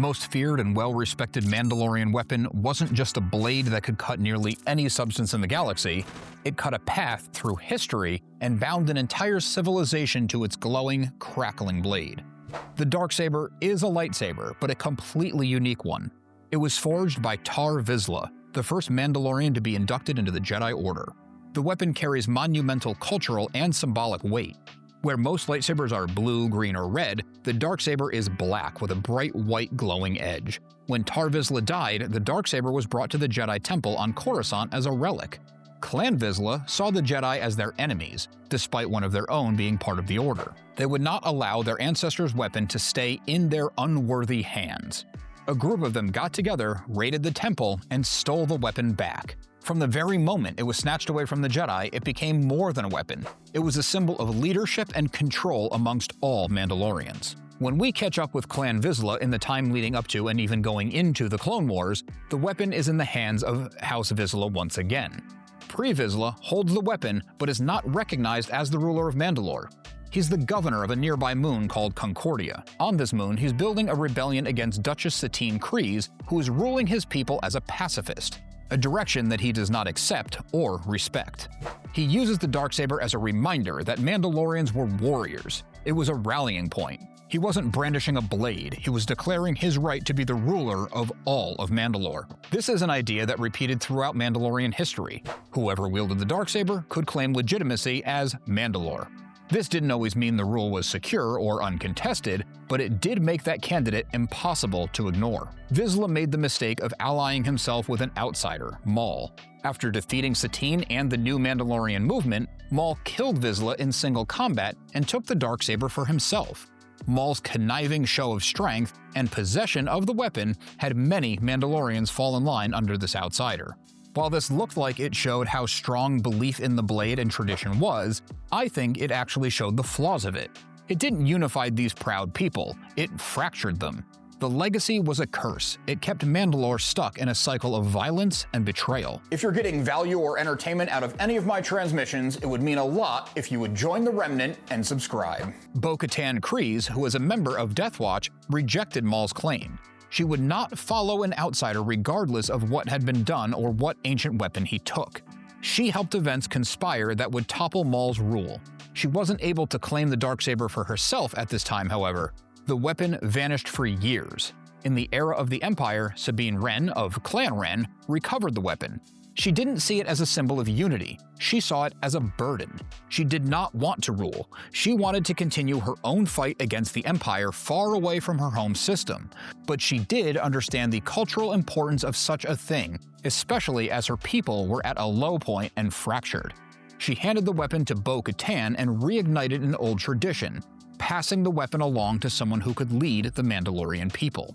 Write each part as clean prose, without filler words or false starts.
most feared and well-respected Mandalorian weapon wasn't just a blade that could cut nearly any substance in the galaxy, it cut a path through history and bound an entire civilization to its glowing, crackling blade. The Darksaber is a lightsaber, but a completely unique one. It was forged by Tarre Vizsla, the first Mandalorian to be inducted into the Jedi Order. The weapon carries monumental cultural and symbolic weight. Where most lightsabers are blue, green, or red, the Darksaber is black with a bright white glowing edge. When Tarre Vizsla died, the Darksaber was brought to the Jedi Temple on Coruscant as a relic. Clan Vizsla saw the Jedi as their enemies, despite one of their own being part of the Order. They would not allow their ancestors' weapon to stay in their unworthy hands. A group of them got together, raided the temple, and stole the weapon back. From the very moment it was snatched away from the Jedi, it became more than a weapon. It was a symbol of leadership and control amongst all Mandalorians. When we catch up with Clan Vizsla in the time leading up to and even going into the Clone Wars, the weapon is in the hands of House Vizsla once again. Pre-Vizsla holds the weapon but is not recognized as the ruler of Mandalore. He's the governor of a nearby moon called Concordia. On this moon, he's building a rebellion against Duchess Satine Kryze, who is ruling his people as a pacifist, a direction that he does not accept or respect. He uses the Darksaber as a reminder that Mandalorians were warriors. It was a rallying point. He wasn't brandishing a blade, he was declaring his right to be the ruler of all of Mandalore. This is an idea that repeated throughout Mandalorian history. Whoever wielded the Darksaber could claim legitimacy as Mandalore. This didn't always mean the rule was secure or uncontested, but it did make that candidate impossible to ignore. Vizsla made the mistake of allying himself with an outsider, Maul. After defeating Satine and the new Mandalorian movement, Maul killed Vizsla in single combat and took the Darksaber for himself. Maul's conniving show of strength and possession of the weapon had many Mandalorians fall in line under this outsider. While this looked like it showed how strong belief in the blade and tradition was, I think it actually showed the flaws of it. It didn't unify these proud people, it fractured them. The legacy was a curse. It kept Mandalore stuck in a cycle of violence and betrayal. If you're getting value or entertainment out of any of my transmissions, it would mean a lot if you would join the Remnant and subscribe. Bo-Katan Kryze, who was a member of Death Watch, rejected Maul's claim. She would not follow an outsider regardless of what had been done or what ancient weapon he took. She helped events conspire that would topple Maul's rule. She wasn't able to claim the Darksaber for herself at this time, however. The weapon vanished for years. In the era of the Empire, Sabine Wren of Clan Wren recovered the weapon. She didn't see it as a symbol of unity. She saw it as a burden. She did not want to rule. She wanted to continue her own fight against the Empire far away from her home system. But she did understand the cultural importance of such a thing, especially as her people were at a low point and fractured. She handed the weapon to Bo-Katan and reignited an old tradition, passing the weapon along to someone who could lead the Mandalorian people.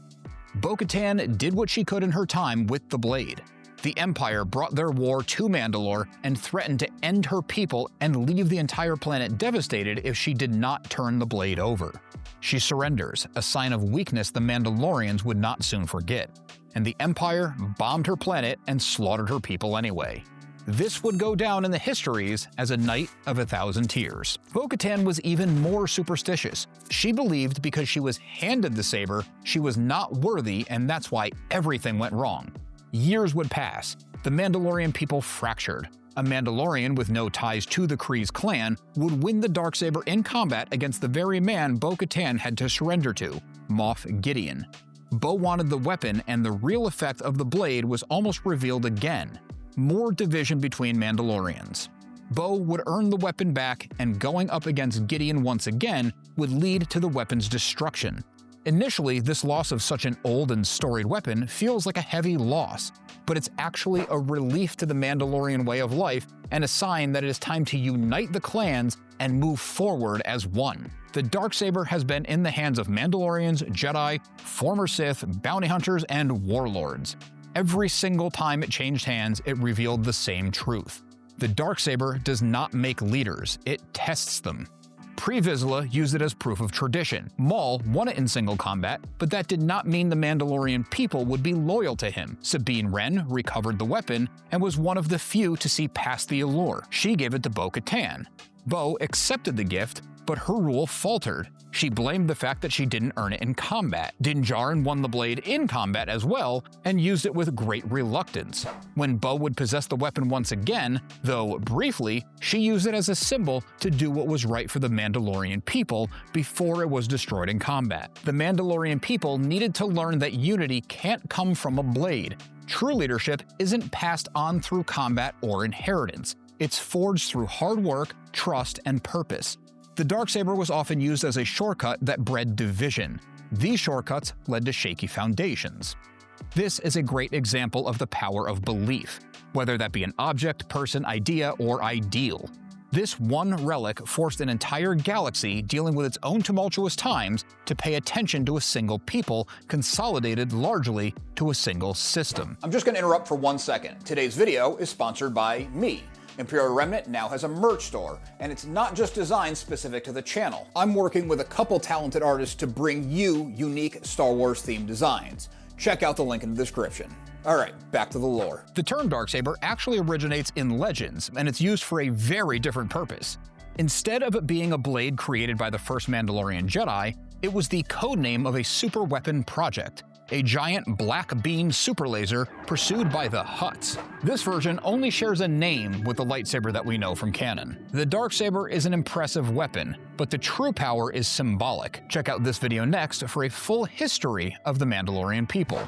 Bo-Katan did what she could in her time with the blade. The Empire brought their war to Mandalore and threatened to end her people and leave the entire planet devastated if she did not turn the blade over. She surrenders, a sign of weakness the Mandalorians would not soon forget, and the Empire bombed her planet and slaughtered her people anyway. This would go down in the histories as a night of 1,000 tears. Bo-Katan was even more superstitious. She believed because she was handed the saber, she was not worthy, and that's why everything went wrong. Years would pass. The Mandalorian people fractured. A Mandalorian with no ties to the Kryze clan would win the Darksaber in combat against the very man Bo-Katan had to surrender to, Moff Gideon. Bo wanted the weapon, and the real effect of the blade was almost revealed again. More division between Mandalorians. Bo would earn the weapon back, and going up against Gideon once again would lead to the weapon's destruction. Initially, this loss of such an old and storied weapon feels like a heavy loss, but it's actually a relief to the Mandalorian way of life and a sign that it is time to unite the clans and move forward as one. The Darksaber has been in the hands of Mandalorians, Jedi, former Sith, bounty hunters, and warlords. Every single time it changed hands, it revealed the same truth. The Darksaber does not make leaders, it tests them. Pre-Vizsla used it as proof of tradition. Maul won it in single combat, but that did not mean the Mandalorian people would be loyal to him. Sabine Wren recovered the weapon and was one of the few to see past the allure. She gave it to Bo-Katan. Bo accepted the gift, but her rule faltered. She blamed the fact that she didn't earn it in combat. Din Djarin won the blade in combat as well, and used it with great reluctance. When Bo would possess the weapon once again, though briefly, she used it as a symbol to do what was right for the Mandalorian people before it was destroyed in combat. The Mandalorian people needed to learn that unity can't come from a blade. True leadership isn't passed on through combat or inheritance. It's forged through hard work, trust, and purpose. The Darksaber was often used as a shortcut that bred division. These shortcuts led to shaky foundations. This is a great example of the power of belief, whether that be an object, person, idea, or ideal. This one relic forced an entire galaxy dealing with its own tumultuous times to pay attention to a single people, consolidated largely to a single system. I'm just going to interrupt for 1 second. Today's video is sponsored by me. Imperial Remnant now has a merch store, and it's not just designed specific to the channel. I'm working with a couple talented artists to bring you unique Star Wars themed designs. Check out the link in the description. Alright, back to the lore. The term Darksaber actually originates in Legends, and it's used for a very different purpose. Instead of it being a blade created by the first Mandalorian Jedi, it was the codename of a super weapon project, a giant black beam super laser pursued by the Hutts. This version only shares a name with the lightsaber that we know from canon. The Darksaber is an impressive weapon, but the true power is symbolic. Check out this video next for a full history of the Mandalorian people.